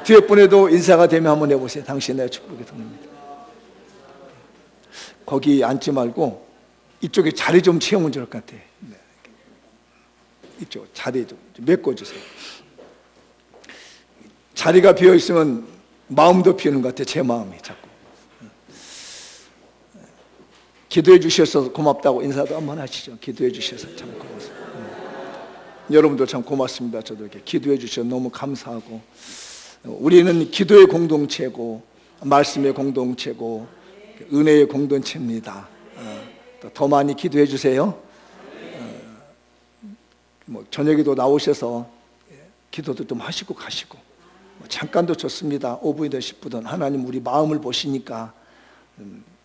뒤에 분에도 인사가 되면 한번 해보세요. 당신의 축복이 돕니다. 거기 앉지 말고 이쪽에 자리 좀 채우면 좋을 것 같아요. 네. 이쪽 자리 좀 메꿔주세요. 자리가 비어있으면 마음도 비우는 것 같아요. 제 마음이 자꾸. 기도해 주셔서 고맙다고 인사도 한번 하시죠. 기도해 주셔서 참 고맙습니다. 여러분도 참 고맙습니다. 저도 이렇게 기도해 주셔서 너무 감사하고, 우리는 기도의 공동체고 말씀의 공동체고 은혜의 공동체입니다. 더 많이 기도해 주세요. 저녁에도 나오셔서 기도도 좀 하시고 가시고, 잠깐도 좋습니다. 5분이든 10분이든 하나님 우리 마음을 보시니까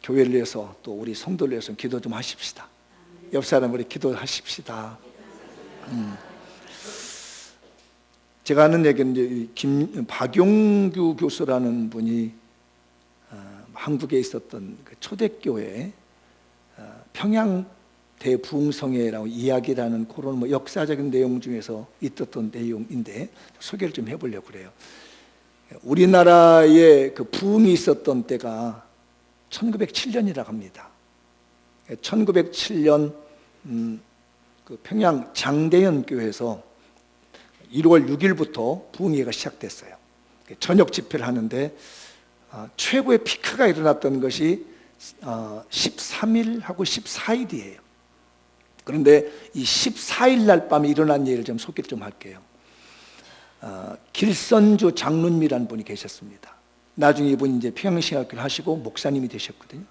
교회를 위해서 또 우리 성도를 위해서 기도 좀 하십시다. 옆 사람 우리 기도하십시다. 제가 하는 얘기는 박용규 교수라는 분이 한국에 있었던 그 초대교회 평양 대부흥성회라고 이야기라는 그런 역사적인 내용 중에서 있었던 내용인데 소개를 좀 해보려고 그래요. 우리나라에 그 부흥이 있었던 때가 1907년이라고 합니다. 1907년 그 평양 장대현 교회에서 1월 6일부터 부흥회가 시작됐어요. 저녁 집회를 하는데 최고의 피크가 일어났던 것이 13일하고 14일이에요. 그런데 이 14일 날 밤에 일어난 일을 좀 소개를 좀 할게요. 길선주 장로님이라는 분이 계셨습니다. 나중에 이분이 이제 평양신학교를 하시고 목사님이 되셨거든요.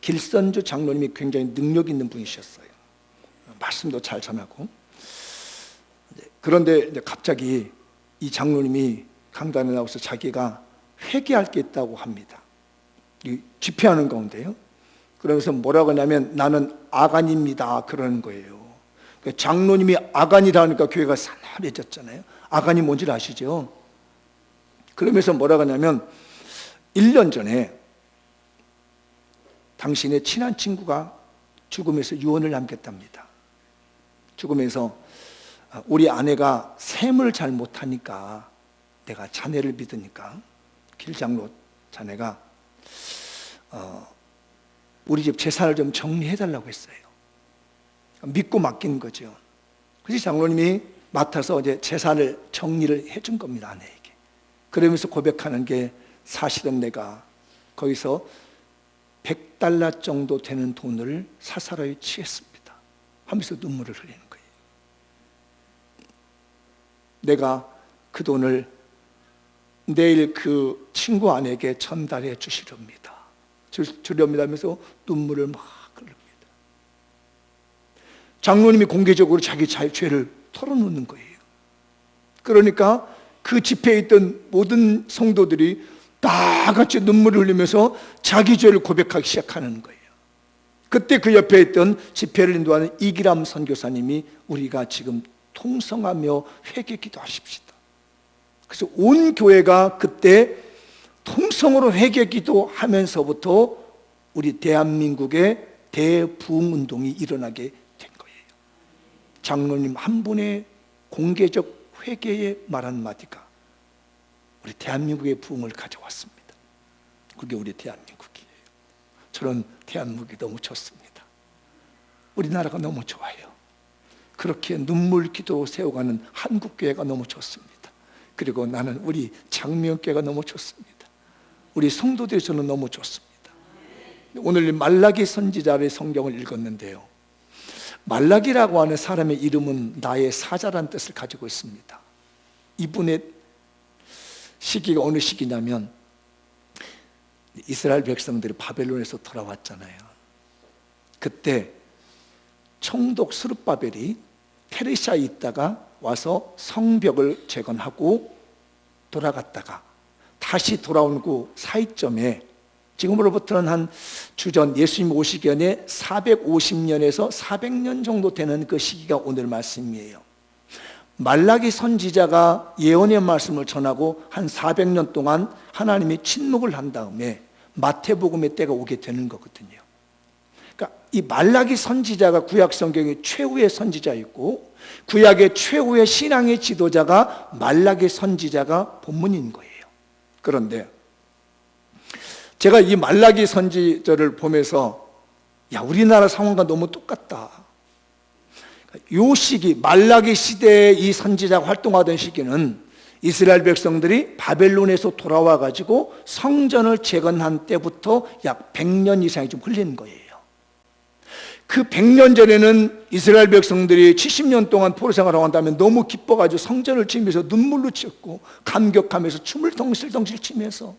길선주 장로님이 굉장히 능력 있는 분이셨어요. 말씀도 잘 전하고. 그런데 이제 갑자기 이 장로님이 강단에 나와서 자기가 회개할 게 있다고 합니다. 집회하는 가운데요. 그러면서 뭐라고 하냐면 나는 아간입니다. 그러는 거예요. 장로님이 아간이라니까 교회가 산란해졌잖아요. 아간이 뭔지 아시죠? 그러면서 뭐라고 하냐면 1년 전에 당신의 친한 친구가 죽으면서 유언을 남겼답니다. 죽으면서 우리 아내가 셈을 잘 못하니까 내가 자네를 믿으니까 길장로 자네가 우리 집 재산을 좀 정리해달라고 했어요. 믿고 맡긴 거죠. 그래서 장로님이 맡아서 이제 재산을 정리를 해준 겁니다, 아내에게. 그러면서 고백하는 게 사실은 내가 거기서 $100 정도 되는 돈을 사사로이 취했습니다 하면서 눈물을 흘리는 거예요. 내가 그 돈을 내일 그 친구 아내에게 전달해 주시렵니다. 주렵니다 하면서 눈물을 막 흘립니다. 장로님이 공개적으로 자기 죄를 털어놓는 거예요. 그러니까 그 집회에 있던 모든 성도들이 다 같이 눈물을 흘리면서 자기 죄를 고백하기 시작하는 거예요. 그때 그 옆에 있던 집회를 인도하는 이기람 선교사님이 우리가 지금 통성하며 회개 기도하십시다. 그래서 온 교회가 그때 통성으로 회개 기도하면서부터 우리 대한민국의 대부흥운동이 일어나게 된 거예요. 장로님 한 분의 공개적 회개의 말 한마디가 우리 대한민국의 부흥을 가져왔습니다. 그게 우리 대한민국이에요. 저는 대한민국이 너무 좋습니다. 우리나라가 너무 좋아요. 그렇게 눈물 기도 세워가는 한국교회가 너무 좋습니다. 그리고 나는 우리 장명교회가 너무 좋습니다. 우리 성도들이 저는 너무 좋습니다. 오늘 말라기 선지자의 성경을 읽었는데요, 말라기라고 하는 사람의 이름은 나의 사자라는 뜻을 가지고 있습니다. 이분의 시기가 어느 시기냐면 이스라엘 백성들이 바벨론에서 돌아왔잖아요. 그때 총독 스룹바벨이 페르시아에 있다가 와서 성벽을 재건하고 돌아갔다가 다시 돌아온 그 사이점에 지금으로부터는 한 주전 예수님 오시기 전에 450년에서 400년 정도 되는 그 시기가 오늘 말씀이에요. 말라기 선지자가 예언의 말씀을 전하고 한 400년 동안 하나님이 침묵을 한 다음에 마태복음의 때가 오게 되는 거거든요. 그러니까 이 말라기 선지자가 구약 성경의 최후의 선지자였고 구약의 최후의 신앙의 지도자가 말라기 선지자가 본문인 거예요. 그런데 제가 이 말라기 선지자를 보면서 우리나라 상황과 너무 똑같다. 요 시기, 말라기 시대에 이 선지자가 활동하던 시기는 이스라엘 백성들이 바벨론에서 돌아와 가지고 성전을 재건한 때부터 약 100년 이상이 좀 흘린 거예요. 그 100년 전에는 이스라엘 백성들이 70년 동안 포로 생활을 한다면 너무 기뻐가지고 성전을 치면서 눈물로 치었고 감격하면서 춤을 덩실덩실 치면서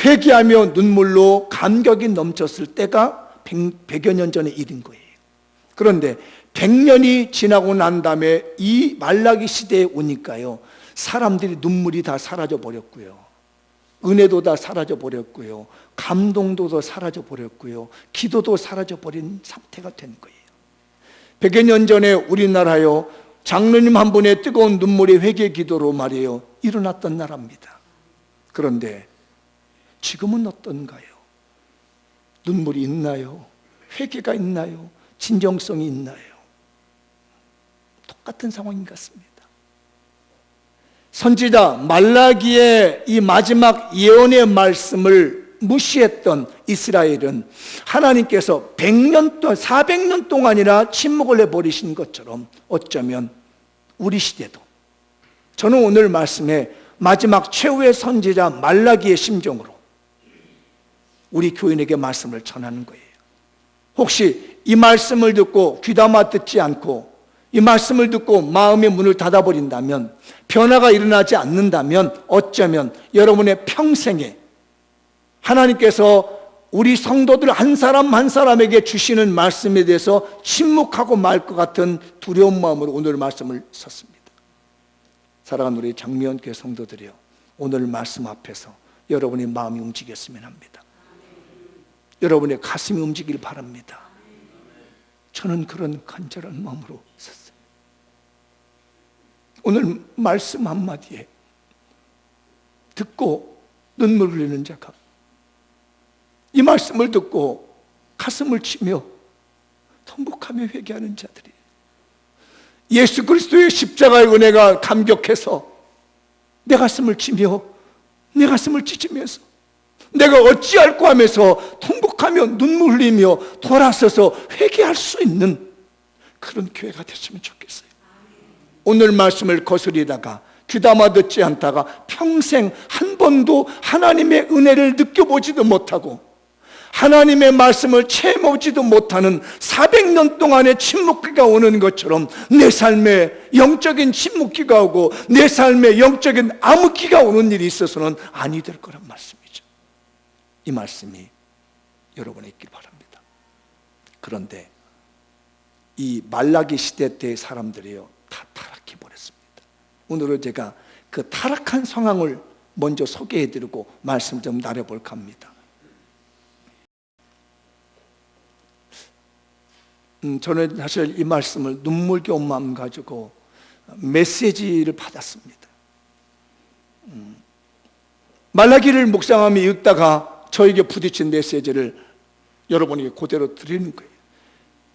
회개하며 눈물로 감격이 넘쳤을 때가 100여 년 전의 일인 거예요. 그런데 100년이 지나고 난 다음에 이 말라기 시대에 오니까요, 사람들이 눈물이 다 사라져 버렸고요, 은혜도 다 사라져 버렸고요, 감동도 다 사라져 버렸고요, 기도도 사라져 버린 상태가 된 거예요. 100여 년 전에 우리나라요, 장로님 한 분의 뜨거운 눈물의 회개 기도로 말이에요, 일어났던 나라입니다. 그런데 지금은 어떤가요? 눈물이 있나요? 회개가 있나요? 진정성이 있나요? 똑같은 상황인 것 같습니다. 선지자 말라기의 이 마지막 예언의 말씀을 무시했던 이스라엘은 하나님께서 100년 동안, 400년 동안이나 침묵을 해버리신 것처럼 어쩌면 우리 시대도, 저는 오늘 말씀에 마지막 최후의 선지자 말라기의 심정으로 우리 교인에게 말씀을 전하는 거예요. 혹시 이 말씀을 듣고 귀담아 듣지 않고 이 말씀을 듣고 마음의 문을 닫아버린다면, 변화가 일어나지 않는다면 어쩌면 여러분의 평생에 하나님께서 우리 성도들 한 사람 한 사람에게 주시는 말씀에 대해서 침묵하고 말 것 같은 두려운 마음으로 오늘 말씀을 썼습니다. 사랑하는 우리 장미연교회 성도들이요, 오늘 말씀 앞에서 여러분의 마음이 움직였으면 합니다. 여러분의 가슴이 움직이길 바랍니다. 저는 그런 간절한 마음으로 썼어요. 오늘 말씀 한마디에 듣고 눈물 흘리는 자가, 이 말씀을 듣고 가슴을 치며 통곡하며 회개하는 자들이, 예수 그리스도의 십자가의 은혜가 감격해서 내 가슴을 치며 내 가슴을 찢으면서 내가 어찌할꼬 하면서 통곡하며 눈물 흘리며 돌아서서 회개할 수 있는 그런 교회가 됐으면 좋겠어요. 오늘 말씀을 거스리다가 귀담아 듣지 않다가 평생 한 번도 하나님의 은혜를 느껴보지도 못하고 하나님의 말씀을 채워보지도 못하는 400년 동안의 침묵기가 오는 것처럼 내 삶에 영적인 침묵기가 오고 내 삶에 영적인 암흑기가 오는 일이 있어서는 아니 될 거란 말씀이죠. 이 말씀이 여러분에 있길 바랍니다. 그런데 이 말라기 시대 때의 사람들이요, 다 타락해 버렸습니다. 오늘은 제가 그 타락한 상황을 먼저 소개해드리고 말씀 좀 나눠볼까 합니다. 저는 사실 이 말씀을 눈물겨운 마음 가지고 메시지를 받았습니다. 말라기를 묵상하며 읽다가 저에게 부딪힌 메시지를 여러분에게 그대로 드리는 거예요.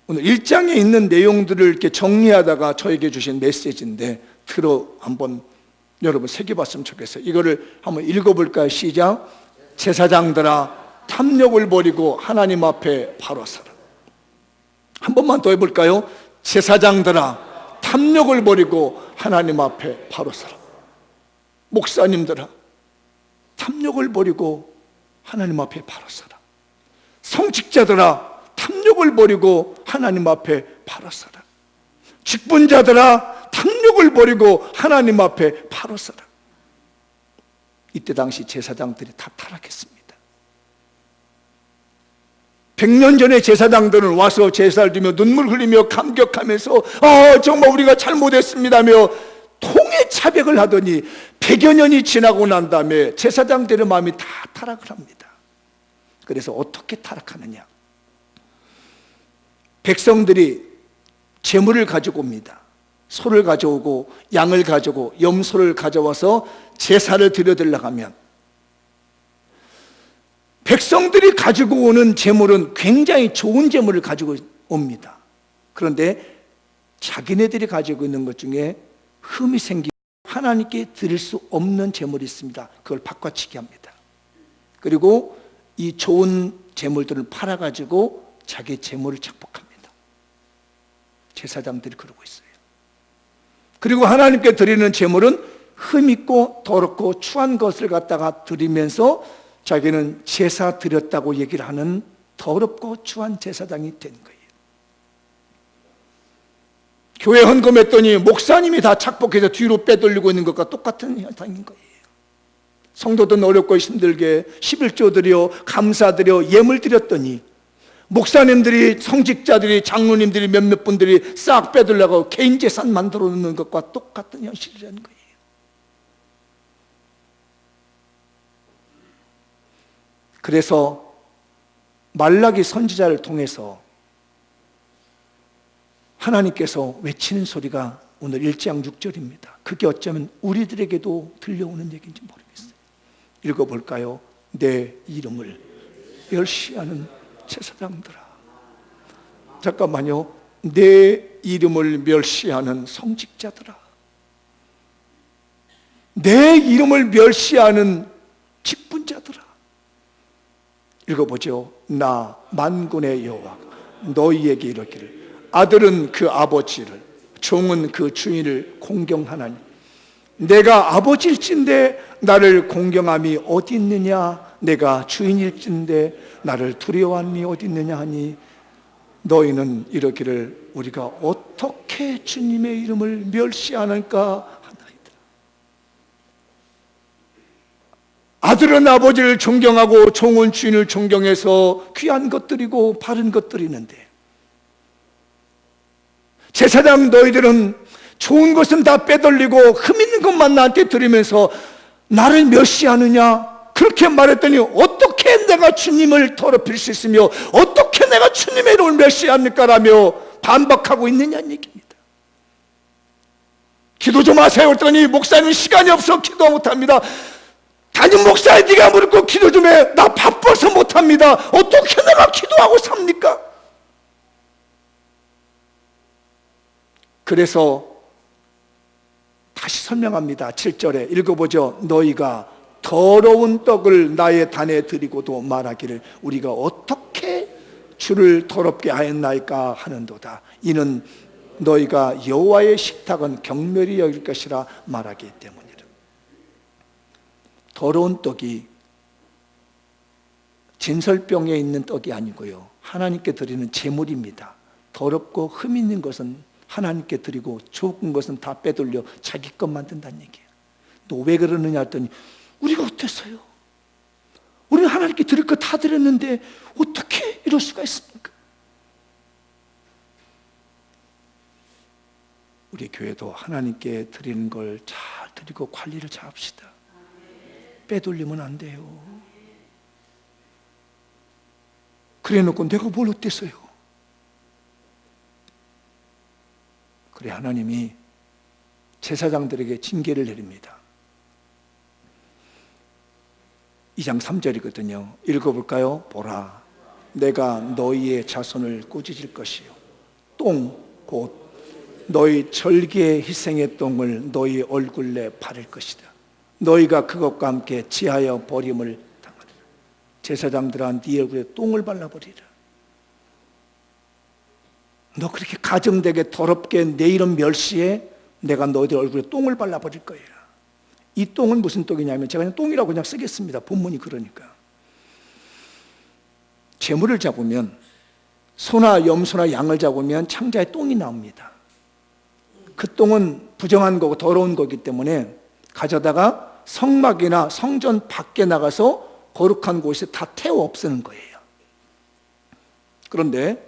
오늘 1장에 있는 내용들을 이렇게 정리하다가 저에게 주신 메시지인데 한번 여러분 새겨봤으면 좋겠어요. 이거를 한번 읽어볼까요? 시작. 제사장들아, 탐욕을 버리고 하나님 앞에 바로 서라. 한 번만 더 해볼까요? 제사장들아, 탐욕을 버리고 하나님 앞에 바로 서라. 목사님들아, 탐욕을 버리고 하나님 앞에 바로 서라. 성직자들아, 탐욕을 버리고 하나님 앞에 바로 서라. 직분자들아, 탐욕을 버리고 하나님 앞에 바로 서라. 이때 당시 제사장들이 다 타락했습니다. 100년 전에 제사장들은 와서 제사를 드리며 눈물 흘리며 감격하면서 정말 우리가 잘못했습니다며 통해차벽을 하더니 100여 년이 지나고 난 다음에 제사장들의 마음이 다 타락을 합니다. 그래서 어떻게 타락하느냐? 백성들이 제물을 가지고 옵니다. 소를 가져오고 양을 가져오고 염소를 가져와서 제사를 드려드리려고 하면 백성들이 가지고 오는 제물은 굉장히 좋은 제물을 가지고 옵니다. 그런데 자기네들이 가지고 있는 것 중에 흠이 생기고 하나님께 드릴 수 없는 제물이 있습니다. 그걸 바꿔치기 합니다. 그리고 이 좋은 제물들을 팔아가지고 자기 제물을 착복합니다. 제사장들이 그러고 있어요. 그리고 하나님께 드리는 제물은 흠있고 더럽고 추한 것을 갖다가 드리면서 자기는 제사 드렸다고 얘기를 하는 더럽고 추한 제사장이 된 거예요. 교회 헌금했더니 목사님이 다 착복해서 뒤로 빼돌리고 있는 것과 똑같은 현상인 거예요. 성도들은 어렵고 힘들게 11조 드려 감사 드려 예물 드렸더니 목사님들이 성직자들이 장로님들이 몇몇 분들이 싹 빼돌려고 개인 재산 만들어 놓는 것과 똑같은 현실이라는 거예요. 그래서 말라기 선지자를 통해서 하나님께서 외치는 소리가 오늘 1장 6절입니다. 그게 어쩌면 우리들에게도 들려오는 얘기인지 모르겠어요. 읽어볼까요? 내 이름을 멸시하는 제사장들아. 잠깐만요. 내 이름을 멸시하는 성직자들아. 내 이름을 멸시하는 직분자들아. 읽어보죠. 나 만군의 여호와 너희에게 이르기를 아들은 그 아버지를 종은 그 주인을 공경하나니 내가 아버지일진데 나를 공경함이 어디 있느냐 내가 주인일진데 나를 두려워함이 어디 있느냐 하니 너희는 이르기를 우리가 어떻게 주님의 이름을 멸시하는가 하나이다. 아들은 아버지를 존경하고 종은 주인을 존경해서 귀한 것들이고 바른 것들이는데 제사장 너희들은 좋은 것은 다 빼돌리고 흠 있는 것만 나한테 드리면서 나를 멸시하느냐? 그렇게 말했더니 어떻게 내가 주님을 더럽힐 수 있으며 어떻게 내가 주님의 이름을 멸시합니까? 라며 반박하고 있느냐는 얘기입니다. 기도 좀 하세요 했더니 목사님 시간이 없어 기도 못합니다. 담임 목사님 네가 물고 기도 좀 해. 나 바빠서 못합니다. 어떻게 내가 기도하고 삽니까? 그래서 다시 설명합니다. 7절에 읽어보죠. 너희가 더러운 떡을 나의 단에 드리고도 말하기를 우리가 어떻게 주를 더럽게 하였나이까 하는도다. 이는 너희가 여호와의 식탁은 경멸히 여길 것이라 말하기 때문이라. 더러운 떡이 진설병에 있는 떡이 아니고요, 하나님께 드리는 제물입니다. 더럽고 흠 있는 것은 하나님께 드리고 좋은 것은 다 빼돌려 자기 것 만든다는 얘기예요. 너 왜 그러느냐 했더니 우리가 어땠어요? 우리는 하나님께 드릴 거 다 드렸는데 어떻게 이럴 수가 있습니까? 우리 교회도 하나님께 드리는 걸 잘 드리고 관리를 잘 합시다. 빼돌리면 안 돼요. 그래 놓고 내가 뭘 어땠어요? 그래 하나님이 제사장들에게 징계를 내립니다. 2장 3절이거든요. 읽어볼까요? 보라, 내가 너희의 자손을 꾸짖을 것이요 똥 곧 너희 절기의 희생의 똥을 너희 얼굴에 바를 것이다. 너희가 그것과 함께 지하여 버림을 당하리라. 제사장들아 네 얼굴에 똥을 발라버리라. 너 그렇게 가정되게 더럽게 내 이름 멸시해 내가 너희들 얼굴에 똥을 발라버릴 거야. 이 똥은 무슨 똥이냐면 제가 그냥 똥이라고 그냥 쓰겠습니다. 본문이 그러니까. 재물을 잡으면 소나 염소나 양을 잡으면 창자에 똥이 나옵니다. 그 똥은 부정한 거고 더러운 거기 때문에 가져다가 성막이나 성전 밖에 나가서 거룩한 곳에 다 태워 없애는 거예요. 그런데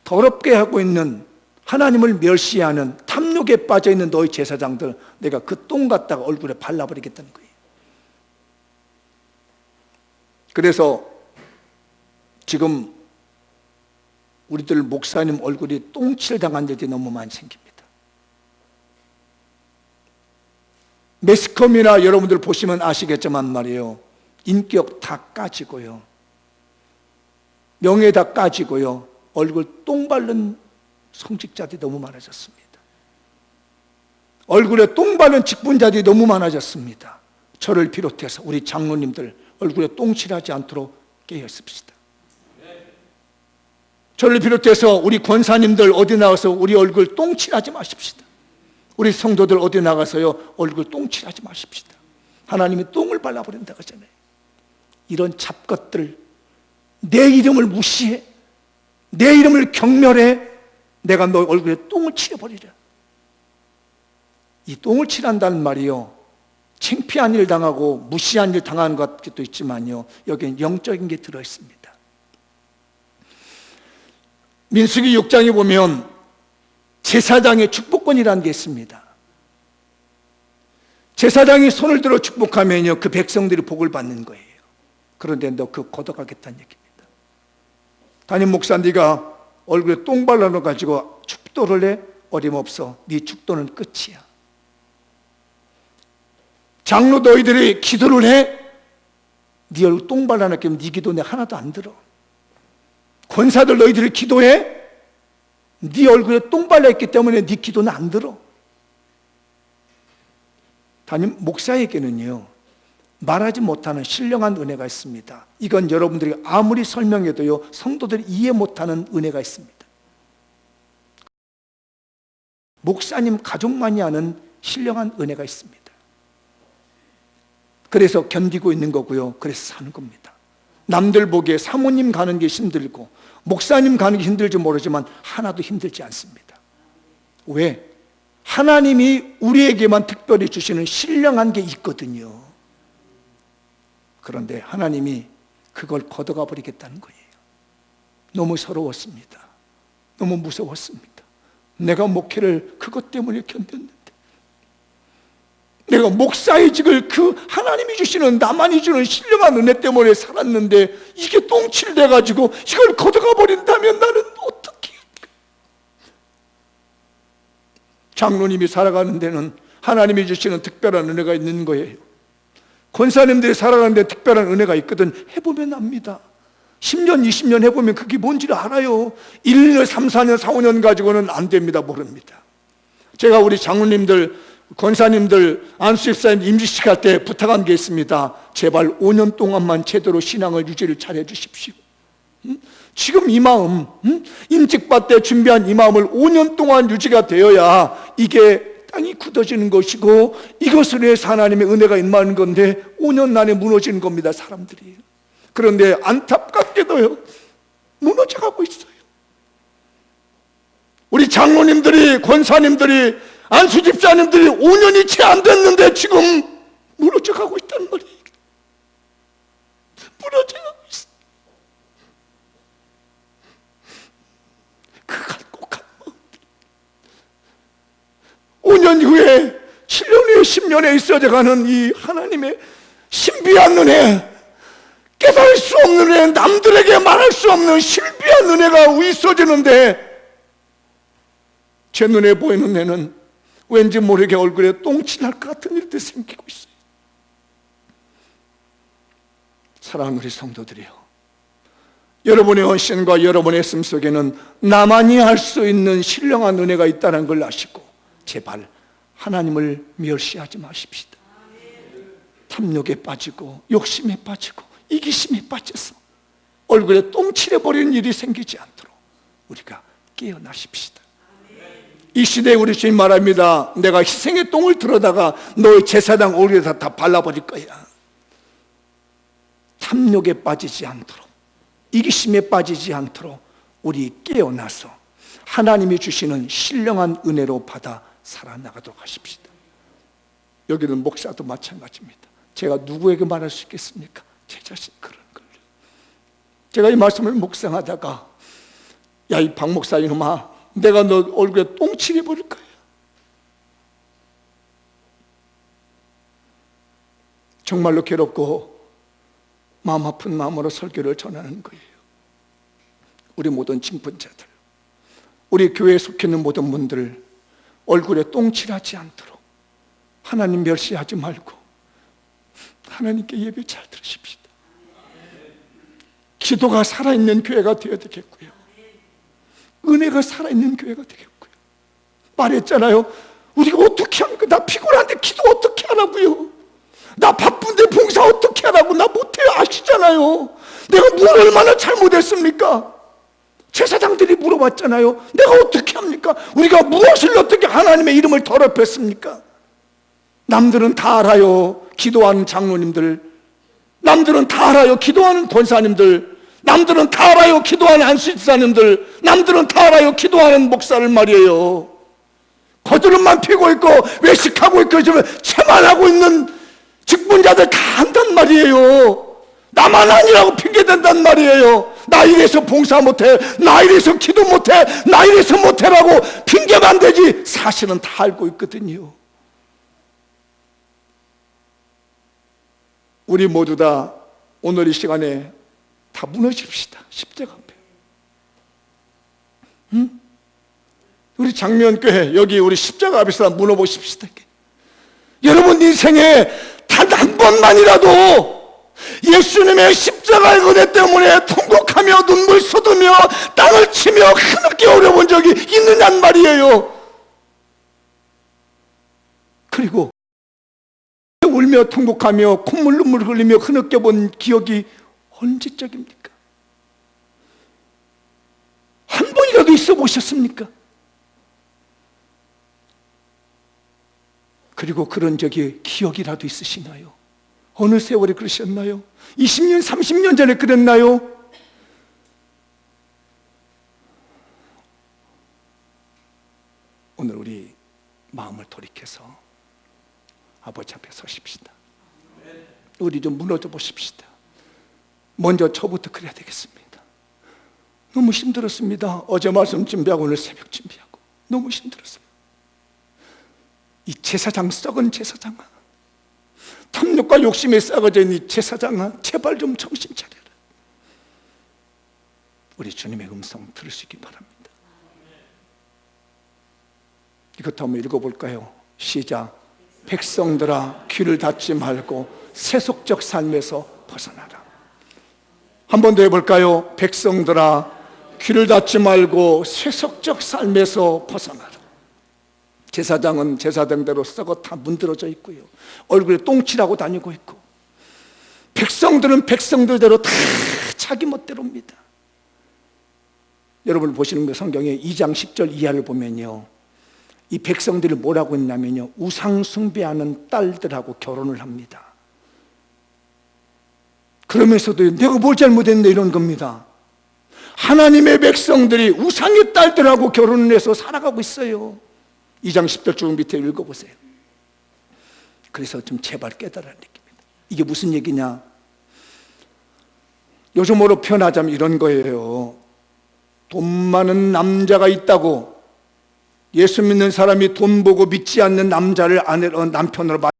더럽게 하고 있는 하나님을 멸시하는 탐욕에 빠져있는 너희 제사장들 내가 그 똥 갖다가 얼굴에 발라버리겠다는 거예요. 그래서 지금 우리들 목사님 얼굴이 똥칠 당한 일이 너무 많이 생깁니다. 매스컴이나 여러분들 보시면 아시겠지만 말이에요, 인격 다 까지고요, 명예 다 까지고요, 얼굴 똥 바른 성직자들이 너무 많아졌습니다. 얼굴에 똥 바른 직분자들이 너무 많아졌습니다. 저를 비롯해서 우리 장로님들 얼굴에 똥칠하지 않도록 깨어있읍시다. 저를 비롯해서 우리 권사님들 어디 나가서 우리 얼굴 똥칠하지 마십시다. 우리 성도들 어디 나가서요 얼굴 똥칠하지 마십시다. 하나님이 똥을 발라버린다고 하잖아요. 이런 잡것들, 내 이름을 무시해, 내 이름을 경멸해, 내가 너 얼굴에 똥을 칠해버리라. 이 똥을 칠한다는 말이요, 창피한 일 당하고 무시한 일 당하는 것도 있지만요, 여기엔 영적인 게 들어있습니다. 민수기 6장에 보면 제사장의 축복권이라는 게 있습니다. 제사장이 손을 들어 축복하면요 그 백성들이 복을 받는 거예요. 그런데 너 그거 걷어가겠다는 얘기입니다. 담임 목사, 네가 얼굴에 똥 발라놓아가지고 축도를 해? 어림없어. 네 축도는 끝이야. 장로 너희들이 기도를 해? 네 얼굴 똥 발라놓으면 네 기도 내 하나도 안 들어. 권사들 너희들이 기도해? 네 얼굴에 똥 발라있기 때문에 네 기도는 안 들어. 담임 목사에게는요 말하지 못하는 신령한 은혜가 있습니다. 이건 여러분들이 아무리 설명해도요 성도들이 이해 못하는 은혜가 있습니다. 목사님 가족만이 아는 신령한 은혜가 있습니다. 그래서 견디고 있는 거고요, 그래서 사는 겁니다. 남들 보기에 사모님 가는 게 힘들고 목사님 가는 게 힘들지 모르지만 하나도 힘들지 않습니다. 왜? 하나님이 우리에게만 특별히 주시는 신령한 게 있거든요. 그런데 하나님이 그걸 걷어가 버리겠다는 거예요. 너무 서러웠습니다. 너무 무서웠습니다. 내가 목회를 그것 때문에 견뎠는데, 내가 목사의 직을 그 하나님이 주시는, 나만이 주는 신령한 은혜 때문에 살았는데 이게 똥칠 돼가지고 이걸 걷어가 버린다면 나는 어떻게? 장로님이 살아가는 데는 하나님이 주시는 특별한 은혜가 있는 거예요. 권사님들이 살아가는 데 특별한 은혜가 있거든. 해보면 압니다. 10년, 20년 해보면 그게 뭔지를 알아요. 1년, 3, 4년, 4, 5년 가지고는 안 됩니다. 모릅니다. 제가 우리 장로님들, 권사님들, 안수집사님 임직식 할 때 부탁한 게 있습니다. 제발 5년 동안만 제대로 신앙을 유지를 잘해 주십시오. 지금 이 마음, 임직받을 때 준비한 이 마음을 5년 동안 유지가 되어야 이게 땅이 굳어지는 것이고 이것을 위해서 하나님의 은혜가 임하는 건데 5년 안에 무너지는 겁니다, 사람들이. 그런데 안타깝게도요 무너져가고 있어요. 우리 장로님들이, 권사님들이, 안수집사님들이 5년이 채 안 됐는데 지금 무너져가고 있다는 말이에요. 무너져가고 있어요. 그 간곡한 마음들, 5년 후에, 7년 후에, 10년에 있어져가는 이 하나님의 신비한 은혜, 깨달을 수 없는 은혜, 남들에게 말할 수 없는 신비한 은혜가 있어지는데 제 눈에 보이는 애는 왠지 모르게 얼굴에 똥칠할 것 같은 일도 생기고 있어요. 사랑하는 우리 성도들이요, 여러분의 헌신과 여러분의 삶 속에는 나만이 할 수 있는 신령한 은혜가 있다는 걸 아시고 제발 하나님을 멸시하지 마십시다. 탐욕에 빠지고 욕심에 빠지고 이기심에 빠져서 얼굴에 똥칠해버리는 일이 생기지 않도록 우리가 깨어나십시다. 이 시대에 우리 주님 말합니다. 내가 희생의 똥을 들어다가 너의 제사장 얼굴에다 다 발라버릴 거야. 탐욕에 빠지지 않도록, 이기심에 빠지지 않도록 우리 깨어나서 하나님이 주시는 신령한 은혜로 받아 살아나가도록 하십시다. 여기는 목사도 마찬가지입니다. 제가 누구에게 말할 수 있겠습니까? 제 자신 그런 걸요. 제가 이 말씀을 묵상하다가 야, 이 박 목사 이놈아, 내가 너 얼굴에 똥칠해 버릴 거야. 정말로 괴롭고 마음 아픈 마음으로 설교를 전하는 거예요. 우리 모든 직분자들, 우리 교회에 속해 있는 모든 분들 얼굴에 똥칠하지 않도록 하나님 멸시하지 말고 하나님께 예배 잘 들으십시다. 기도가 살아있는 교회가 되어야 되겠고요, 은혜가 살아있는 교회가 되겠고요. 말했잖아요. 우리가 어떻게 합니까? 나 피곤한데 기도 어떻게 하라고요? 나 바쁜데 봉사 어떻게 하라고? 나 못해요. 아시잖아요. 내가 뭘 얼마나 잘못했습니까? 제사장들이 물어봤잖아요. 내가 어떻게 합니까? 우리가 무엇을 어떻게 하나님의 이름을 더럽혔습니까? 남들은 다 알아요. 기도하는 장로님들, 남들은 다 알아요. 기도하는 권사님들, 남들은 다 알아요. 기도하는 안수집사님들, 남들은 다 알아요. 기도하는 목사를 말이에요. 거드름만 피고 있고 외식하고 있고 채만하고 있는 직분자들 다 한단 말이에요. 나만 아니라고 핑계댄단 말이에요. 나 이래서 봉사 못해, 나 이래서 기도 못해, 나 이래서 못해라고 핑계만 대지 사실은 다 알고 있거든요. 우리 모두 다 오늘 이 시간에 다 무너집시다. 십자가 앞에. 응? 우리 장면교회 여기 우리 십자가 앞에서 무너보십시다. 여러분 인생에 단 한 번만이라도 예수님의 십자가의 은혜 때문에 통곡하며 눈물 쏟으며 땅을 치며 흐느끼 어려본 적이 있느냔 말이에요. 그리고 울며 통곡하며 콧물 눈물 흘리며 흐느껴 본 기억이 언제적입니까? 한 번이라도 있어 보셨습니까? 그리고 그런 적이 기억이라도 있으시나요? 어느 세월에 그러셨나요? 20년, 30년 전에 그랬나요? 오늘 우리 마음을 돌이켜서 아버지 앞에 서십시다. 우리 좀 무너져 보십시다. 먼저 저부터 그래야 되겠습니다. 너무 힘들었습니다. 어제 말씀 준비하고 오늘 새벽 준비하고 너무 힘들었어요. 이 제사장, 썩은 제사장아, 탐욕과 욕심에 썩어져 있는 이 제사장아, 제발 좀 정신 차려라. 우리 주님의 음성 들으시기 바랍니다. 이것도 한번 읽어볼까요? 시작. 백성들아 귀를 닫지 말고 세속적 삶에서 벗어나라. 한 번 더 해볼까요? 백성들아 귀를 닫지 말고 세속적 삶에서 벗어나라. 제사장은 제사장대로 썩어 다 문드러져 있고요, 얼굴에 똥칠하고 다니고 있고, 백성들은 백성들대로 다 자기 멋대로입니다. 여러분 보시는 그 성경에 2장 10절 이하를 보면요, 이 백성들이 뭐라고 했냐면요, 우상 숭배하는 딸들하고 결혼을 합니다. 그러면서도 내가 뭘 잘못했는데 이런 겁니다. 하나님의 백성들이 우상의 딸들하고 결혼을 해서 살아가고 있어요. 2장 10절 쭉 밑에 읽어보세요. 그래서 좀 제발 깨달아야 됩니다. 이게 무슨 얘기냐? 요즘으로 표현하자면 이런 거예요. 돈 많은 남자가 있다고 예수 믿는 사람이 돈 보고 믿지 않는 남자를 남편으로 맞.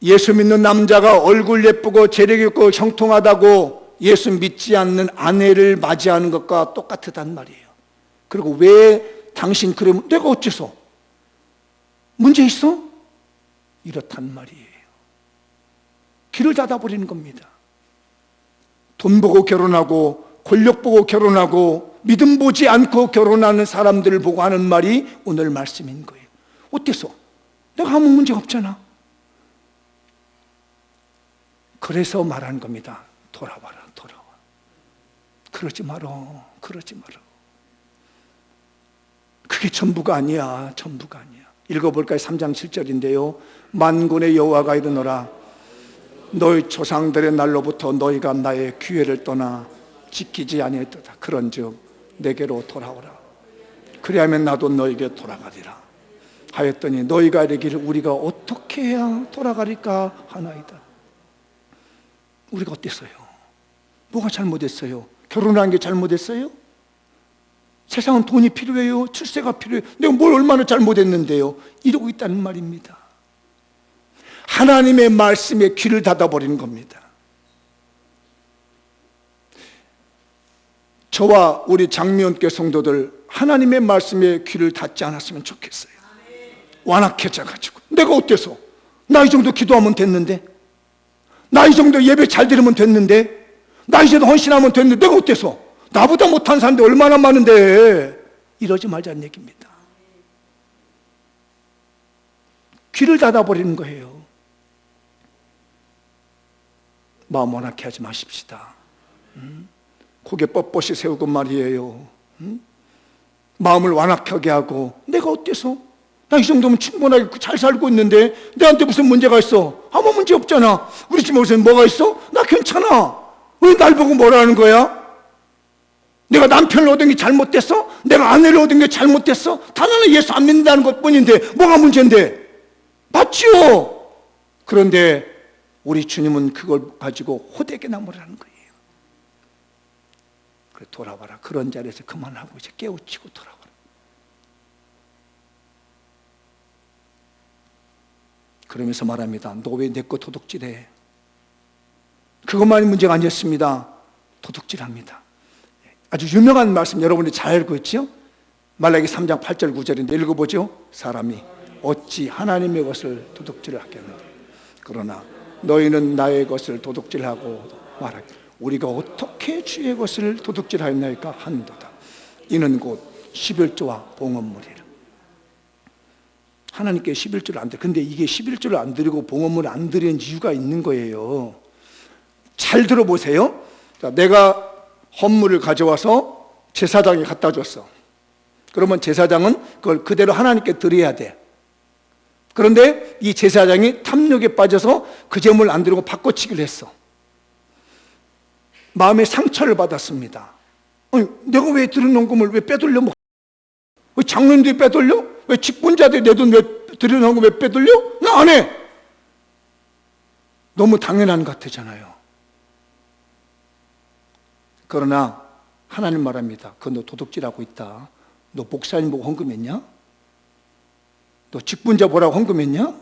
예수 믿는 남자가 얼굴 예쁘고 재력 있고 형통하다고 예수 믿지 않는 아내를 맞이하는 것과 똑같단 말이에요. 그리고 왜 당신 그러면 내가 어째서? 문제 있어? 이렇단 말이에요. 귀를 닫아버리는 겁니다. 돈 보고 결혼하고 권력 보고 결혼하고 믿음 보지 않고 결혼하는 사람들을 보고 하는 말이 오늘 말씀인 거예요. 어때서? 내가 아무 문제 없잖아. 그래서 말하는 겁니다. 돌아와라, 돌아와. 그러지 말어, 그러지 말어. 그게 전부가 아니야, 전부가 아니야. 읽어볼까요? 3장 7절인데요. 만군의 여호와가 이르노라, 너희 조상들의 날로부터 너희가 나의 규례를 떠나 지키지 아니했도다. 그런즉 내게로 돌아오라. 그리하면 나도 너에게 돌아가리라 하였더니 너희가 이르기를 우리가 어떻게 해야 돌아가리까 하나이다. 우리가 어땠어요? 뭐가 잘못했어요? 결혼한 게 잘못했어요? 세상은 돈이 필요해요? 출세가 필요해요? 내가 뭘 얼마나 잘못했는데요? 이러고 있다는 말입니다. 하나님의 말씀에 귀를 닫아버리는 겁니다. 저와 우리 장미원교 성도들 하나님의 말씀에 귀를 닫지 않았으면 좋겠어요. 완악해져가지고 내가 어때서? 나 이 정도 기도하면 됐는데, 나 이 정도 예배 잘 드리면 됐는데, 나 이 정도 헌신하면 됐는데 내가 어때서? 나보다 못한 사람들 얼마나 많은데. 이러지 말자는 얘기입니다. 귀를 닫아버리는 거예요. 마음 완악해 하지 마십시다. 고개 뻣뻣이 세우고 말이에요. 마음을 완악하게 하고, 내가 어때서? 나 이 정도면 충분하게 잘 살고 있는데 내한테 무슨 문제가 있어? 아무 문제 없잖아. 우리 집에 무슨 뭐가 있어? 나 괜찮아. 왜 날 보고 뭐라는 거야? 내가 남편을 얻은 게 잘못됐어? 내가 아내를 얻은 게 잘못됐어? 단 하나 예수 안 믿는다는 것뿐인데 뭐가 문제인데? 맞지요? 그런데 우리 주님은 그걸 가지고 호되게 나무라는 거예요. 그래, 돌아와라. 그런 자리에서 그만하고 이제 깨우치고 돌아와라. 그러면서 말합니다. 너 왜 내 거 도둑질해? 그것만이 문제가 아니었습니다. 도둑질합니다. 아주 유명한 말씀 여러분이 잘 알고 있죠? 말라기 3장 8절 9절인데 읽어보죠. 사람이 어찌 하나님의 것을 도둑질을 하겠는가? 그러나 너희는 나의 것을 도둑질하고 말하기. 우리가 어떻게 주의 것을 도둑질하였나이까 한도다. 이는 곧 11조와 봉헌물이라. 하나님께 11조를 안 드려. 근데 이게 11조를 안 드리고 봉헌물을 안 드리는 이유가 있는 거예요. 잘 들어보세요. 자, 내가 헌물을 가져와서 제사장이 갖다 줬어. 그러면 제사장은 그걸 그대로 하나님께 드려야 돼. 그런데 이 제사장이 탐욕에 빠져서 그 제물을 안 드리고 바꿔치기를 했어. 마음의 상처를 받았습니다. 아니, 내가 왜 드린 헌금을 왜 빼돌려 먹어? 왜 장로님들이 빼돌려? 왜 직분자들이 내 돈 왜 드리는 헌금 왜 빼돌려? 나 안 해. 너무 당연한 것 같잖아요. 그러나 하나님 말합니다. 그거 너 도둑질하고 있다. 너 목사님 보고 헌금했냐? 너 직분자 보라고 헌금했냐?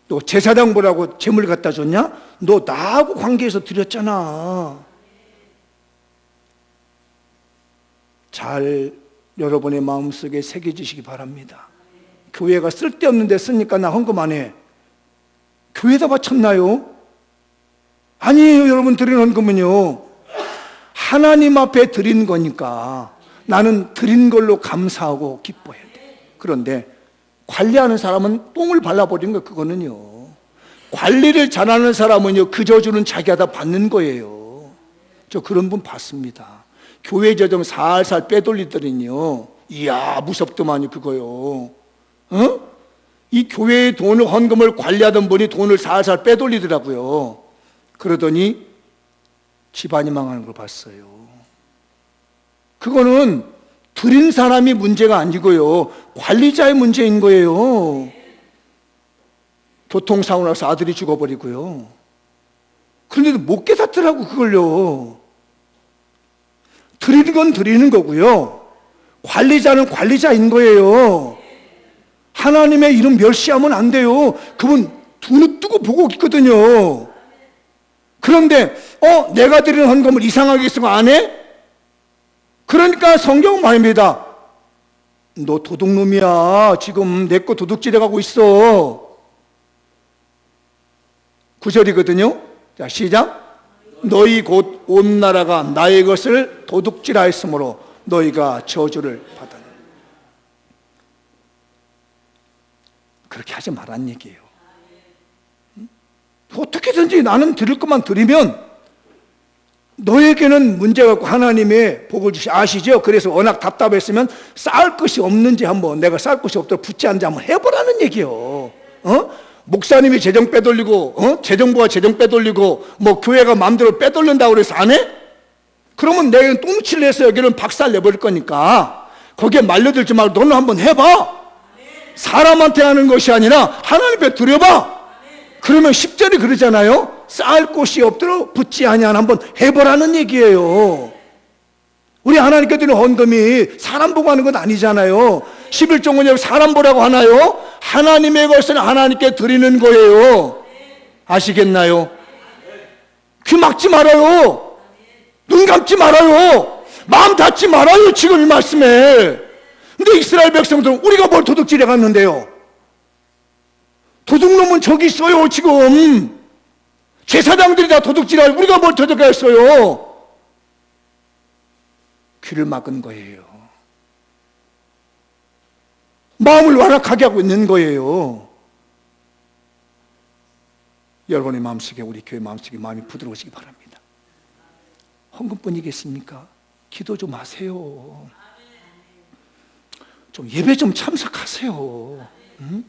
너 제사장 보라고 재물 갖다 줬냐? 너 나하고 관계해서 드렸잖아. 잘 여러분의 마음속에 새겨지시기 바랍니다. 교회가 쓸데없는 데 쓰니까 나 헌금 안 해. 교회에다 바쳤나요? 아니에요. 여러분 드리는 헌금은요, 하나님 앞에 드린 거니까 나는 드린 걸로 감사하고 기뻐해야 돼. 그런데 관리하는 사람은 똥을 발라버린 거, 그거는요. 관리를 잘하는 사람은요, 그 저주는 자기가 다 받는 거예요. 저 그런 분 봤습니다. 교회 재정 살살 빼돌리더니요, 이야 무섭더만요 그거요. 이 교회의 돈을, 헌금을 관리하던 분이 돈을 살살 빼돌리더라고요. 그러더니 집안이 망하는 걸 봤어요. 그거는 드린 사람이 문제가 아니고요, 관리자의 문제인 거예요. 교통사고 나서 아들이 죽어버리고요. 그런데도 못 깨닫더라고 그걸요. 드리는 건 드리는 거고요, 관리자는 관리자인 거예요. 하나님의 이름 멸시하면 안 돼요. 그분 두 눈 뜨고 보고 있거든요. 그런데 내가 드리는 헌금을 이상하게 쓰고 안 해? 그러니까 성경은 말입니다. 너 도둑놈이야. 지금 내 거 도둑질해가고 있어. 9절이거든요. 자, 시작. 너희 곧 온 나라가 나의 것을 도둑질하였으므로 너희가 저주를 받았느니라. 그렇게 하지 말란 얘기예요. 어떻게든지 나는 드릴 것만 드리면 너에게는 문제가 없고 하나님의 복을 주시 아시죠? 그래서 워낙 답답했으면 쌓을 것이 없는지 한번, 내가 쌓을 것이 없도록 붙지 않는지 한번 해보라는 얘기예요. 목사님이 재정 빼돌리고, 재정부가 재정 빼돌리고, 뭐 교회가 마음대로 빼돌린다고 그래서 안 해? 그러면 내가 똥치를 해서 여기는 박살 내버릴 거니까 거기에 말려들지 말고 너는 한번 해봐. 사람한테 하는 것이 아니라 하나님께 드려봐. 그러면 10절이 그러잖아요. 쌓을 곳이 없도록 붙지 아니한 한번 해보라는 얘기예요. 우리 하나님께 드리는 헌금이 사람 보고 하는 건 아니잖아요. 11종은 여기 사람 보라고 하나요? 하나님의 것을 하나님께 드리는 거예요. 아시겠나요? 귀 막지 말아요. 눈 감지 말아요. 마음 닫지 말아요. 지금 이 말씀에. 근데 이스라엘 백성들은 우리가 뭘 도둑질해 갔는데요? 도둑놈은 저기 있어요. 지금 제사장들이 다 도둑질하고 우리가 뭘 도둑했어요? 귀를 막은 거예요. 마음을 완악하게 하고 있는 거예요. 여러분의 마음속에, 우리 교회 마음속에 마음이 부드러우시기 바랍니다. 헌금뿐이겠습니까? 기도 좀 하세요. 좀 예배 좀 참석하세요. 응?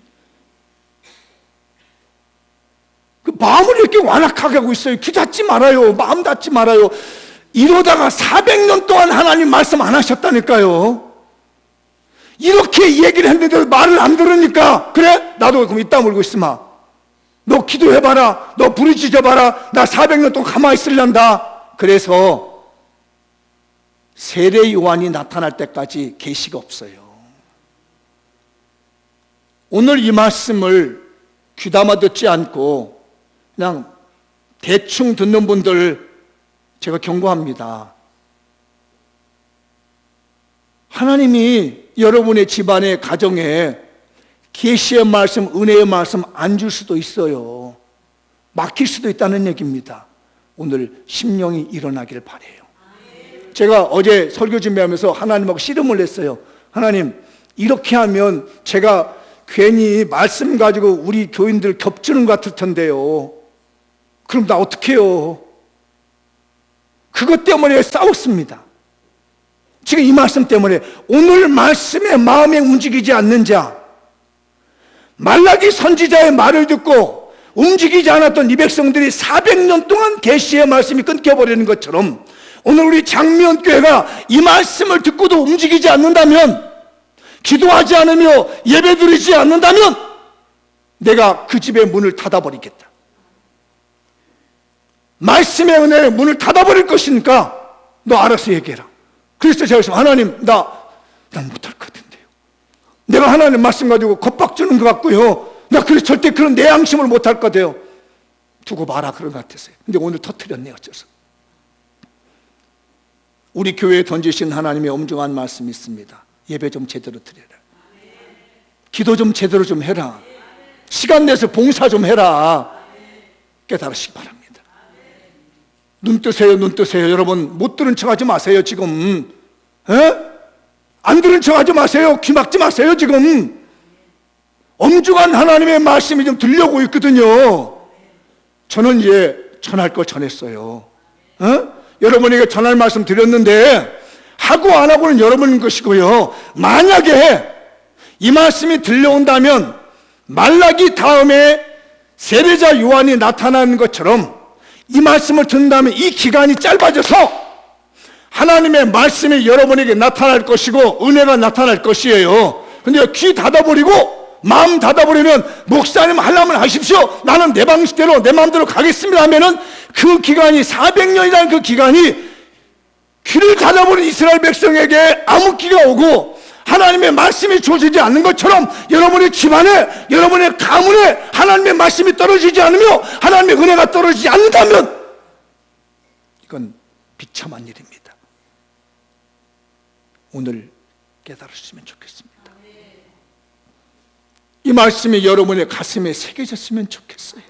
그 마음을 이렇게 완악하게 하고 있어요. 귀 닫지 말아요. 마음 닫지 말아요. 이러다가 400년 동안 하나님 말씀 안 하셨다니까요. 이렇게 얘기를 했는데 말을 안 들으니까, 그래? 나도 그럼 이따 물고 있으마. 너 기도해봐라. 너 부르짖어봐라. 나 400년 동안 가만히 있을란다. 그래서 세례 요한이 나타날 때까지 계시가 없어요. 오늘 이 말씀을 귀담아 듣지 않고 그냥 대충 듣는 분들 제가 경고합니다. 하나님이 여러분의 집안의 가정에 계시의 말씀, 은혜의 말씀 안 줄 수도 있어요. 막힐 수도 있다는 얘기입니다. 오늘 심령이 일어나기를 바라요. 제가 어제 설교 준비하면서 하나님하고 씨름을 했어요. 하나님, 이렇게 하면 제가 괜히 말씀 가지고 우리 교인들 겹치는 것 같을 텐데요. 그럼 나 어떻게 해요? 그것 때문에 싸웠습니다. 지금 이 말씀 때문에 오늘 말씀에 마음에 움직이지 않는 자, 말라기 선지자의 말을 듣고 움직이지 않았던 이 백성들이 400년 동안 계시의 말씀이 끊겨버리는 것처럼 오늘 우리 장미연교회가 이 말씀을 듣고도 움직이지 않는다면, 기도하지 않으며 예배드리지 않는다면 내가 그 집의 문을 닫아버리겠다. 말씀의 은혜의 문을 닫아버릴 것이니까 너 알아서 얘기해라. 그래서 제가 하나님, 난 못할 것 같은데요. 내가 하나님 말씀 가지고 겁박주는 것 같고요. 나 그래서 절대 그런 내 양심을 못할 것 같아요. 두고 봐라 그런 것 같았어요. 근데 오늘 터뜨렸네요. 어째서. 우리 교회에 던지신 하나님의 엄중한 말씀이 있습니다. 예배 좀 제대로 드려라. 기도 좀 제대로 좀 해라. 시간 내서 봉사 좀 해라. 깨달으시기 바랍니다. 눈 뜨세요, 눈 뜨세요. 여러분, 못 들은 척 하지 마세요, 지금. 안 들은 척 하지 마세요. 귀 막지 마세요, 지금. 엄중한 하나님의 말씀이 좀 들려오고 있거든요. 저는 전할 거 전했어요. 여러분에게 전할 말씀 드렸는데, 하고 안 하고는 여러분 것이고요. 만약에 이 말씀이 들려온다면 말라기 다음에 세례자 요한이 나타나는 것처럼 이 말씀을 듣는다면 이 기간이 짧아져서 하나님의 말씀이 여러분에게 나타날 것이고 은혜가 나타날 것이에요. 근데 귀 닫아버리고 마음 닫아버리면 목사님 하려면 하십시오. 나는 내 방식대로 내 마음대로 가겠습니다 하면은 그 기간이 400년이라는 그 기간이 귀를 닫아버린 이스라엘 백성에게 암흑기가 오고 하나님의 말씀이 주어지지 않는 것처럼 여러분의 집안에, 여러분의 가문에 하나님의 말씀이 떨어지지 않으며 하나님의 은혜가 떨어지지 않는다면 이건 비참한 일입니다. 오늘 깨달으시면 좋겠습니다. 이 말씀이 여러분의 가슴에 새겨졌으면 좋겠어요.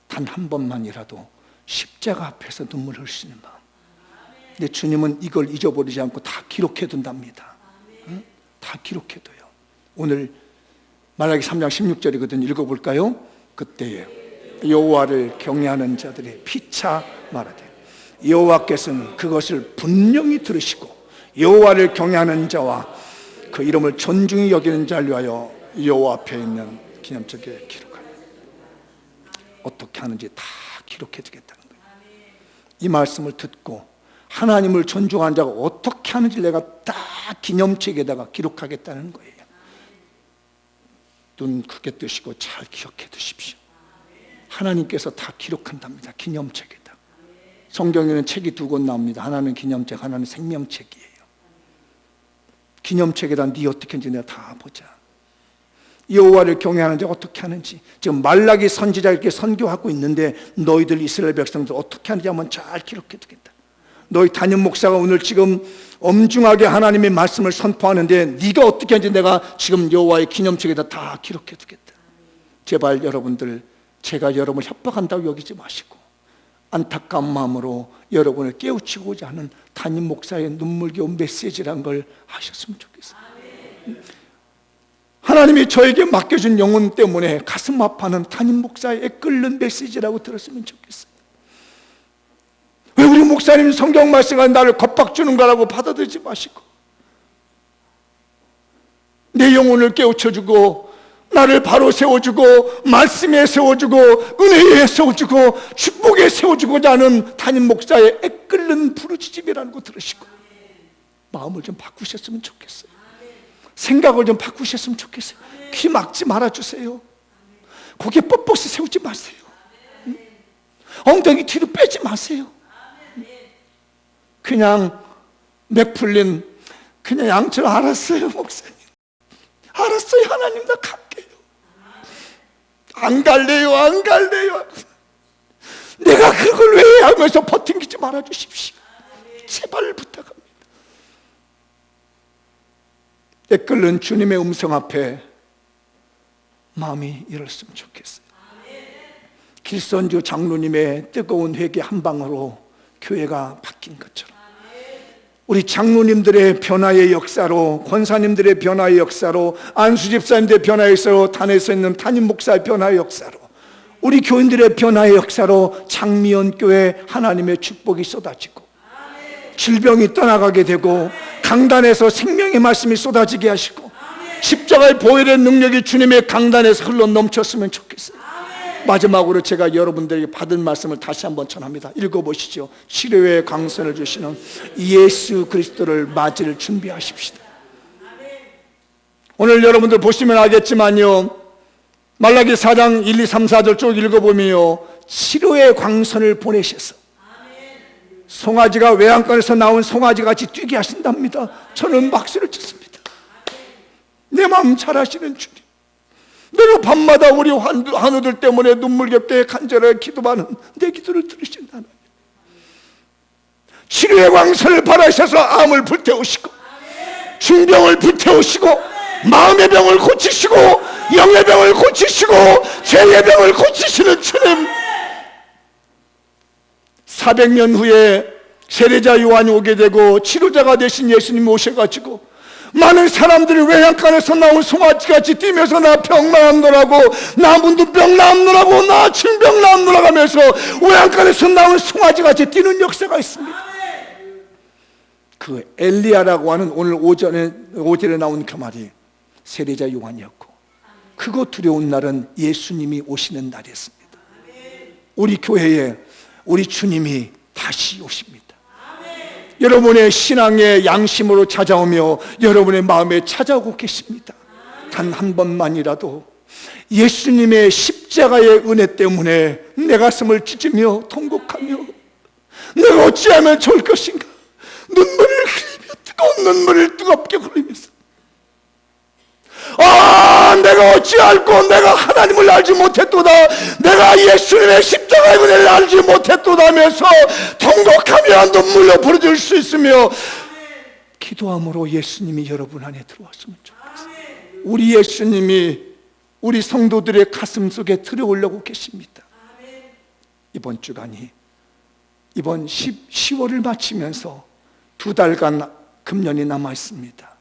단 한 번만이라도 십자가 앞에서 눈물 흘리시는 마음. 근데 주님은 이걸 잊어버리지 않고 다 기록해 둔답니다. 응? 다 기록해둬요. 오늘 말라기 3장 16절이거든요. 읽어볼까요? 그때에 여호와를 경외하는 자들의 피차 말하되 여호와께서는 그것을 분명히 들으시고 여호와를 경외하는 자와 그 이름을 존중히 여기는 자를 위하여 여호와 앞에 있는 기념책에 기록하라. 어떻게 하는지 다 기록해 두겠다는 거예요. 이 말씀을 듣고 하나님을 존중하는 자가 어떻게 하는지 내가 딱 기념책에다가 기록하겠다는 거예요. 눈 크게 뜨시고 잘 기억해 두십시오. 하나님께서 다 기록한답니다. 기념책에다. 성경에는 책이 두 권 나옵니다. 하나는 기념책, 하나는 생명책이에요. 기념책에다 네 어떻게 하는지 내가 다 보자. 여호와를 경외하는 자 어떻게 하는지. 지금 말라기 선지자 이렇게 선교하고 있는데 너희들 이스라엘 백성들 어떻게 하는지 한번 잘 기록해 두겠다. 너희 담임 목사가 오늘 지금 엄중하게 하나님의 말씀을 선포하는데 네가 어떻게 하는지 내가 지금 여호와의 기념책에다 다 기록해 두겠다. 제발 여러분들, 제가 여러분을 협박한다고 여기지 마시고 안타까운 마음으로 여러분을 깨우치고자 하는 담임 목사의 눈물겨운 메시지란 걸 하셨으면 좋겠어요. 하나님이 저에게 맡겨준 영혼 때문에 가슴 아파하는 담임 목사의 끓는 메시지라고 들었으면 좋겠어요. 왜 우리 목사님 성경 말씀과 나를 겁박주는 거라고 받아들이지 마시고 내 영혼을 깨우쳐주고 나를 바로 세워주고 말씀에 세워주고 은혜에 세워주고 축복에 세워주고자 하는 담임 목사의 애끓는 부르짖음이라는 거 들으시고 마음을 좀 바꾸셨으면 좋겠어요. 생각을 좀 바꾸셨으면 좋겠어요. 귀 막지 말아주세요. 고개 뻣뻣이 세우지 마세요. 엉덩이 뒤로 빼지 마세요. 그냥 맥 풀린 그냥 양처럼 알았어요 목사님, 알았어요 하나님, 나 갈게요. 안 갈래요, 안 갈래요. 내가 그걸 왜 하면서 버팅기지 말아주십시오. 제발 부탁합니다. 애끓는 주님의 음성 앞에 마음이 열었으면 좋겠어요. 길선주 장로님의 뜨거운 회개 한 방으로 교회가 바뀐 것처럼 우리 장로님들의 변화의 역사로, 권사님들의 변화의 역사로, 안수 집사님들의 변화의 역사로, 단에서 있는 담임 목사의 변화의 역사로, 우리 교인들의 변화의 역사로 장미연 교회 하나님의 축복이 쏟아지고 질병이 떠나가게 되고 강단에서 생명의 말씀이 쏟아지게 하시고 십자가의 보혈의 능력이 주님의 강단에서 흘러 넘쳤으면 좋겠어요. 마지막으로 제가 여러분들에게 받은 말씀을 다시 한번 전합니다. 읽어보시죠. 치료의 강선을 주시는 예수 그리스도를 맞을 준비하십시다. 오늘 여러분들 보시면 알겠지만요, 말라기 4장 1, 2, 3, 4절 쭉 읽어보면요, 치료의 광선을 보내셔서 송아지가 외양간에서 나온 송아지같이 뛰게 하신답니다. 저는 박수를 쳤습니다. 내 마음 잘 아시는 주님, 내가 밤마다 우리 환우들 때문에 눈물겹게 간절하게 기도하는 내 기도를 들으신 하나님, 치료의 광선을 발하셔서 암을 불태우시고 중병을 불태우시고 마음의 병을 고치시고 영의 병을 고치시고 죄의 병을 고치시는 주님, 400년 후에 세례자 요한이 오게 되고 치료자가 되신 예수님이 오셔가지고 많은 사람들이 외양간에서 나온 송아지같이 뛰면서 나 병 나았노라고, 나 문둥병 나았노라고, 나 층병 나았노라고 하면서 외양간에서 나온 송아지같이 뛰는 역사가 있습니다. 그 엘리야라고 하는 오늘 오전에 나온 그 말이 세례자 요한이었고, 크고 두려운 날은 예수님이 오시는 날이었습니다. 우리 교회에 우리 주님이 다시 오십니다. 여러분의 신앙의 양심으로 찾아오며 여러분의 마음에 찾아오고 계십니다. 단 한 번만이라도 예수님의 십자가의 은혜 때문에 내 가슴을 찢으며 통곡하며 내가 어찌하면 좋을 것인가, 눈물을 흘리며 뜨거운 눈물을 뜨겁게 흘리면서 내가 어찌할꼬, 내가 하나님을 알지 못했도다, 내가 예수님의 십자가의 은혜를 알지 못했도다 하면서 통곡하며 눈물로 부르짖을 수 있으며 기도함으로 예수님이 여러분 안에 들어왔으면 좋겠어요. 우리 예수님이 우리 성도들의 가슴 속에 들어오려고 계십니다. 이번 주간이, 이번 10월을 마치면서 2달간 금년이 남아 있습니다.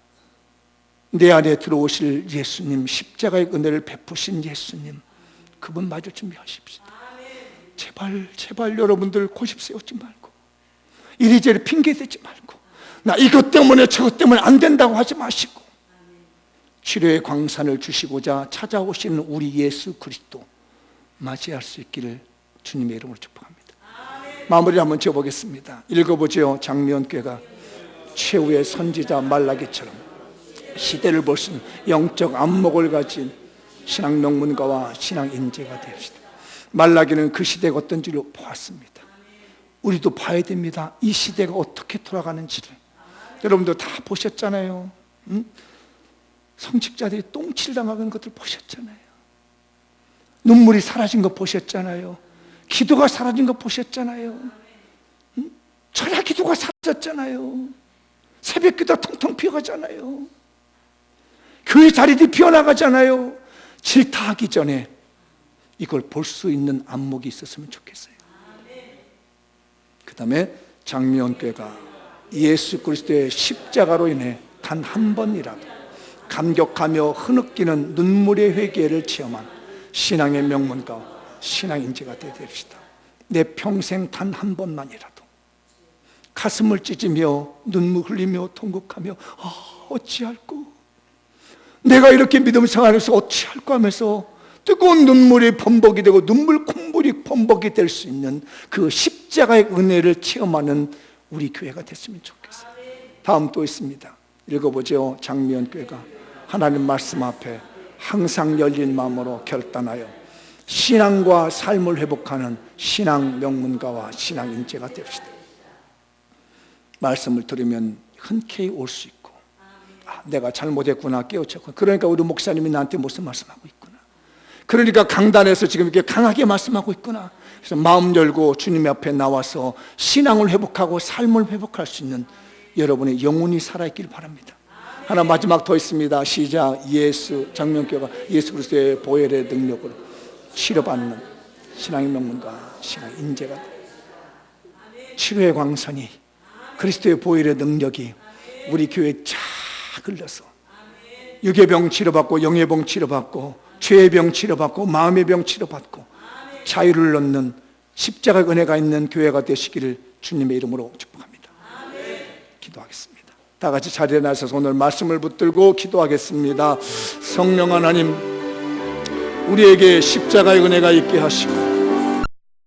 내 안에 들어오실 예수님, 십자가의 은혜를 베푸신 예수님, 그분 마저 준비하십시오. 제발 여러분들 고집 세우지 말고 이리저리 핑계대지 말고 나 이것 때문에 저것 때문에 안 된다고 하지 마시고 치료의 광산을 주시고자 찾아오시는 우리 예수 그리스도 맞이할 수 있기를 주님의 이름으로 축복합니다. 마무리 한번 지어보겠습니다. 읽어보죠. 장미연교회가 최후의 선지자 말라기처럼 시대를 볼 수 있는 영적 안목을 가진 신앙 명문가와 신앙 인재가 되었습니다. 말라기는 그 시대가 어떤지를 보았습니다. 우리도 봐야 됩니다. 이 시대가 어떻게 돌아가는지를. 여러분들 다 보셨잖아요. 성직자들이 똥칠 당하는 것들 보셨잖아요. 눈물이 사라진 거 보셨잖아요. 기도가 사라진 거 보셨잖아요. 철야 기도가 사라졌잖아요. 새벽 기도 텅텅 비어가잖아요. 교회 자리들이 비어나가잖아요. 질타하기 전에 이걸 볼 수 있는 안목이 있었으면 좋겠어요. 그 다음에 장미연교회가 예수 그리스도의 십자가로 인해 단 한 번이라도 감격하며 흐느끼는 눈물의 회개를 체험한 신앙의 명문가, 신앙 인재가 되십시다. 내 평생 단 한 번만이라도 가슴을 찢으며 눈물 흘리며 통곡하며 어찌할꼬, 내가 이렇게 믿음 생활에서 어찌할꼬 하면서 뜨거운 눈물이 범벅이 되고 눈물 콧물이 범벅이 될 수 있는 그 십자가의 은혜를 체험하는 우리 교회가 됐으면 좋겠어요. 다음 또 있습니다. 읽어보죠. 장미연 교회가 하나님 말씀 앞에 항상 열린 마음으로 결단하여 신앙과 삶을 회복하는 신앙 명문가와 신앙 인재가 됩시다. 말씀을 들으면 흔쾌히 올 수 있고, 내가 잘못했구나 깨우쳤구나. 그러니까 우리 목사님이 나한테 무슨 말씀하고 있구나, 그러니까 강단에서 지금 이렇게 강하게 말씀하고 있구나. 그래서 마음 열고 주님 앞에 나와서 신앙을 회복하고 삶을 회복할 수 있는 여러분의 영혼이 살아있길 바랍니다. 하나 마지막 더 있습니다. 시작. 예수, 장명교가 예수 그리스도의 보혈의 능력으로 치료받는 신앙의 명문가, 신앙 인재가, 치료의 광선이, 그리스도의 보혈의 능력이 우리 교회에 쫙 흘러서 육의 병 치료받고 영의 병 치료받고 죄의 병 치료받고 마음의 병 치료받고 자유를 얻는 십자가 은혜가 있는 교회가 되시기를 주님의 이름으로 축복합니다. 기도하겠습니다. 다 같이 자리에 나서서 오늘 말씀을 붙들고 기도하겠습니다. 성령 하나님, 우리에게 십자가의 은혜가 있게 하시고